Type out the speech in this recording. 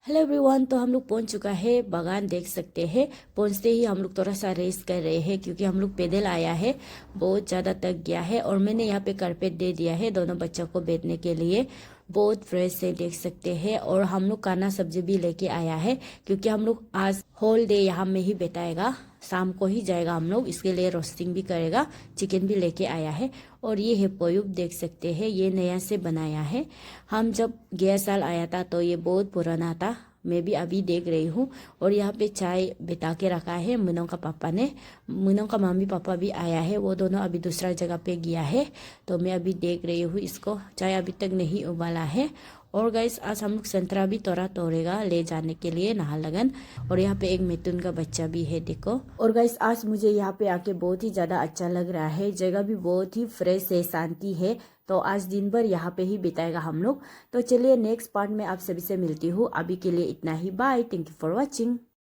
Hello everyone, तो हम लोग पहुंच चुका है बागान। देख सकते हैं पहुंचते ही हम लोग थोड़ा सा रेस्ट कर रहे हैं क्योंकि हम लोग पैदल आया है, बहुत ज़्यादा थक गया है। और मैंने यहाँ पे कारपेट दे दिया है दोनों बच्चों को बैठने के लिए। बहुत फ्रेश है, देख सकते हैं। और हम लोग खाना सब्जी भी लेके आया है क्योंकि हम लोग आज होल डे यहाँ में ही बिताएगा, शाम को ही जाएगा हम लोग, इसके लिए रोस्टिंग भी करेगा। चिकन भी लेके आया है। और ये है पोयुक, देख सकते हैं ये नया से बनाया है। हम जब गया साल आया था तो ये बहुत पुराना था, मैं भी अभी देख रही हूँ। और यहाँ पे चाय बिता के रखा है मुनों का पापा ने। मुनों का मम्मी पापा भी आया है, वो दोनों अभी दूसरा जगह पे गया है। तो मैं अभी देख रही हूँ इसको, चाय अभी तक नहीं उबाला है। और गाइस आज हम लोग संतरा भी तोड़ेगा ले जाने के लिए नाहरलगुन। और यहाँ पे एक मिथुन का बच्चा भी है, देखो। और गाइस आज मुझे यहाँ पे आके बहुत ही ज्यादा अच्छा लग रहा है, जगह भी बहुत ही फ्रेश है, शांति है। तो आज दिन भर यहाँ पे ही बिताएगा हम लोग। तो चलिए नेक्स्ट पार्ट में आप सभी से मिलती हूँ, अभी के लिए इतना ही, bye, thank you for watching.